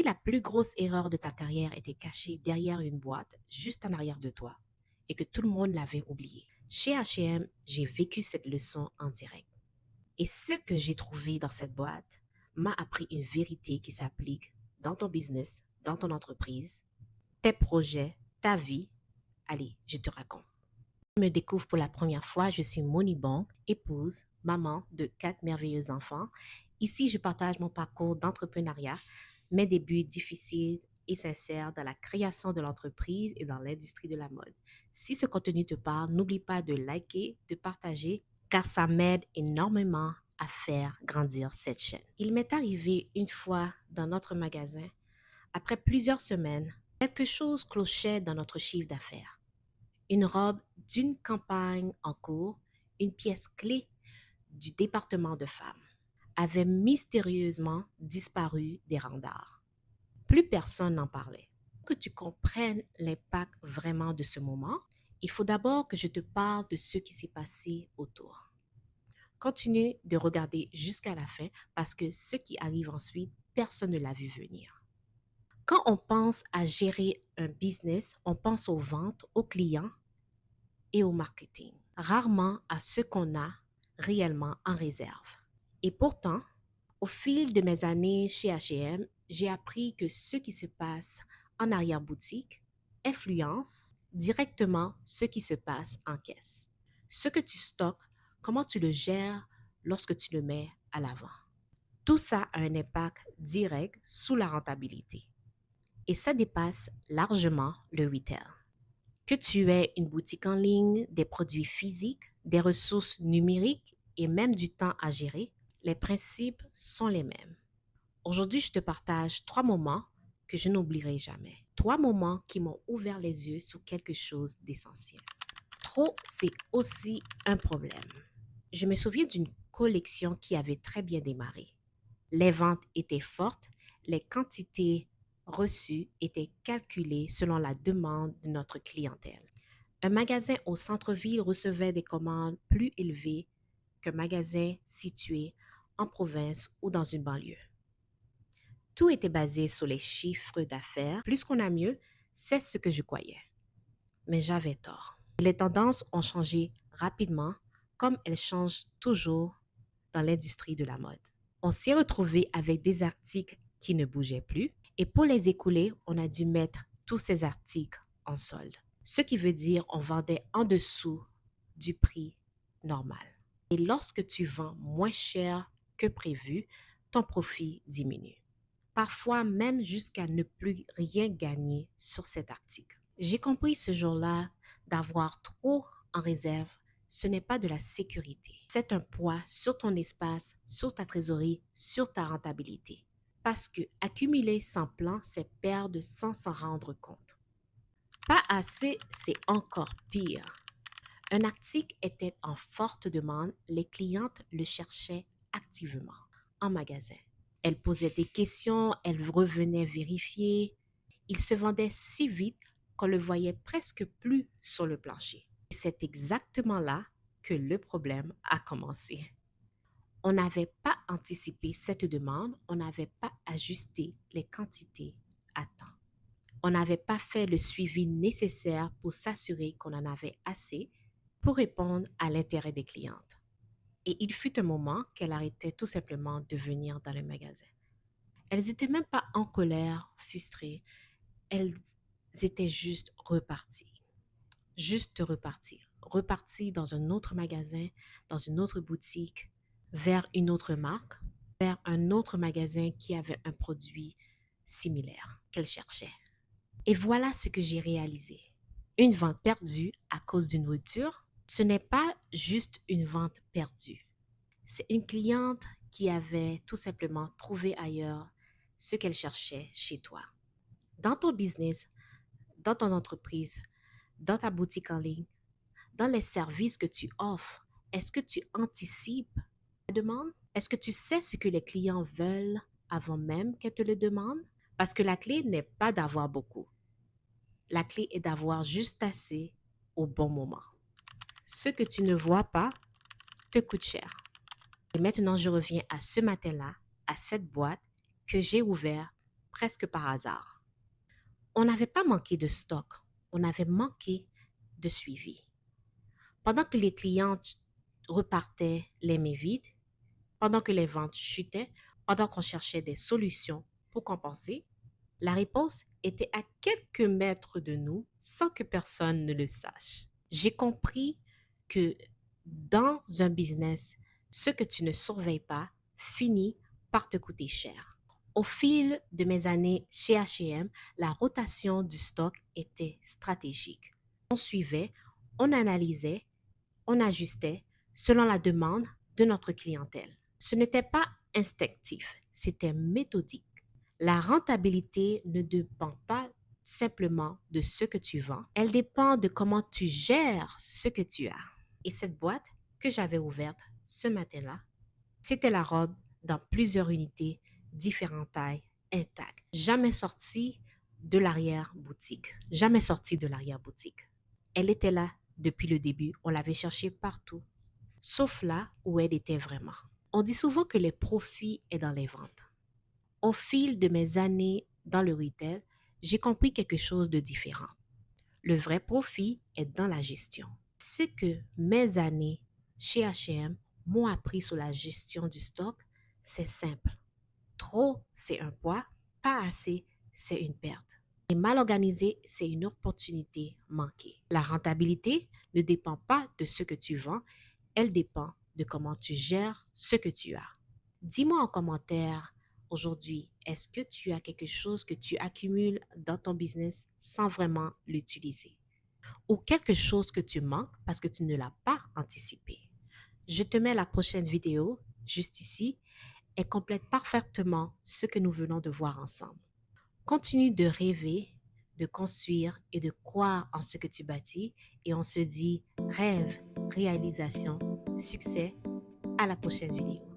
la plus grosse erreur de ta carrière était cachée derrière une boîte juste en arrière de toi et que tout le monde l'avait oubliée? Chez H&M, j'ai vécu cette leçon en direct. Et ce que j'ai trouvé dans cette boîte m'a appris une vérité qui s'applique dans ton business, dans ton entreprise, tes projets, ta vie. Allez, je te raconte. Je me découvre pour la première fois, je suis Moni Bong, épouse, maman de 4 merveilleux enfants. Ici, je partage mon parcours d'entrepreneuriat, mes débuts difficiles et sincères dans la création de l'entreprise et dans l'industrie de la mode. Si ce contenu te parle, n'oublie pas de liker, de partager, car ça m'aide énormément à faire grandir cette chaîne. Il m'est arrivé une fois dans notre magasin, après plusieurs semaines, quelque chose clochait dans notre chiffre d'affaires. Une robe d'une campagne en cours, une pièce clé du département de femmes, avait mystérieusement disparu des rangs d'art. Plus personne n'en parlait. Pour que tu comprennes l'impact vraiment de ce moment, il faut d'abord que je te parle de ce qui s'est passé autour. Continue de regarder jusqu'à la fin parce que ce qui arrive ensuite, personne ne l'a vu venir. Quand on pense à gérer un business, on pense aux ventes, aux clients et au marketing, rarement à ce qu'on a réellement en réserve. Et pourtant, au fil de mes années chez H&M, j'ai appris que ce qui se passe en arrière-boutique influence directement ce qui se passe en caisse. Ce que tu stockes, comment tu le gères lorsque tu le mets à l'avant. Tout ça a un impact direct sur la rentabilité. Et ça dépasse largement le retail. Que tu aies une boutique en ligne, des produits physiques, des ressources numériques et même du temps à gérer, les principes sont les mêmes. Aujourd'hui, je te partage 3 moments que je n'oublierai jamais. 3 moments qui m'ont ouvert les yeux sur quelque chose d'essentiel. Trop, c'est aussi un problème. Je me souviens d'une collection qui avait très bien démarré. Les ventes étaient fortes, les quantités reçues étaient calculées selon la demande de notre clientèle. Un magasin au centre-ville recevait des commandes plus élevées qu'un magasin situé en province ou dans une banlieue. Tout était basé sur les chiffres d'affaires. Plus qu'on a mieux, c'est ce que je croyais. Mais j'avais tort. Les tendances ont changé rapidement, comme elles changent toujours dans l'industrie de la mode. On s'est retrouvé avec des articles qui ne bougeaient plus et pour les écouler, on a dû mettre tous ces articles en solde. Ce qui veut dire on vendait en dessous du prix normal. Et lorsque tu vends moins cher que prévu, ton profit diminue. Parfois même jusqu'à ne plus rien gagner sur cet article. J'ai compris ce jour-là d'avoir trop en réserve, ce n'est pas de la sécurité. C'est un poids sur ton espace, sur ta trésorerie, sur ta rentabilité. Parce que accumuler sans plan, c'est perdre sans s'en rendre compte. Pas assez, c'est encore pire. Un article était en forte demande, les clientes le cherchaient activement en magasin. Elles posaient des questions, elles revenaient vérifier. Il se vendait si vite qu'on le voyait presque plus sur le plancher. Et c'est exactement là que le problème a commencé. On n'avait pas anticipé cette demande, on n'avait pas ajusté les quantités à temps. On n'avait pas fait le suivi nécessaire pour s'assurer qu'on en avait assez pour répondre à l'intérêt des clientes. Et il fut un moment qu'elles arrêtaient tout simplement de venir dans le magasin. Elles n'étaient même pas en colère, frustrées, elles étaient juste reparties. Juste repartir. Repartir dans un autre magasin, dans une autre boutique, vers une autre marque, vers un autre magasin qui avait un produit similaire qu'elles cherchaient. Et voilà ce que j'ai réalisé. Une vente perdue à cause d'une rupture, ce n'est pas juste une vente perdue. C'est une cliente qui avait tout simplement trouvé ailleurs ce qu'elle cherchait chez toi. Dans ton business, dans ton entreprise, dans ta boutique en ligne, dans les services que tu offres, est-ce que tu anticipes la demande? Est-ce que tu sais ce que les clients veulent avant même qu'elles te le demandent? Parce que la clé n'est pas d'avoir beaucoup. La clé est d'avoir juste assez au bon moment. Ce que tu ne vois pas te coûte cher. Et maintenant, je reviens à ce matin-là, à cette boîte que j'ai ouverte presque par hasard. On n'avait pas manqué de stock, on avait manqué de suivi. Pendant que les clients repartaient les mains vides, pendant que les ventes chutaient, pendant qu'on cherchait des solutions pour compenser, la réponse était à quelques mètres de nous sans que personne ne le sache. J'ai compris que dans un business, ce que tu ne surveilles pas finit par te coûter cher. Au fil de mes années chez H&M, la rotation du stock était stratégique. On suivait, on analysait, on ajustait selon la demande de notre clientèle. Ce n'était pas instinctif, c'était méthodique. La rentabilité ne dépend pas simplement de ce que tu vends, elle dépend de comment tu gères ce que tu as. Et cette boîte que j'avais ouverte ce matin-là, c'était la robe dans plusieurs unités, différentes tailles, intactes. Jamais sortie de l'arrière-boutique. Jamais sortie de l'arrière-boutique. Elle était là depuis le début. On l'avait cherchée partout, sauf là où elle était vraiment. On dit souvent que les profits est dans les ventes. Au fil de mes années dans le retail, j'ai compris quelque chose de différent. Le vrai profit est dans la gestion. Ce que mes années chez H&M m'ont appris sur la gestion du stock, c'est simple. Trop, c'est un poids, pas assez, c'est une perte. Et mal organisé, c'est une opportunité manquée. La rentabilité ne dépend pas de ce que tu vends, elle dépend de comment tu gères ce que tu as. Dis-moi en commentaire aujourd'hui, est-ce que tu as quelque chose que tu accumules dans ton business sans vraiment l'utiliser? Ou quelque chose que tu manques parce que tu ne l'as pas anticipé? Je te mets la prochaine vidéo juste ici. Elle complète parfaitement ce que nous venons de voir ensemble. Continue de rêver, de construire et de croire en ce que tu bâtis et on se dit rêve, réalisation, succès. À la prochaine vidéo.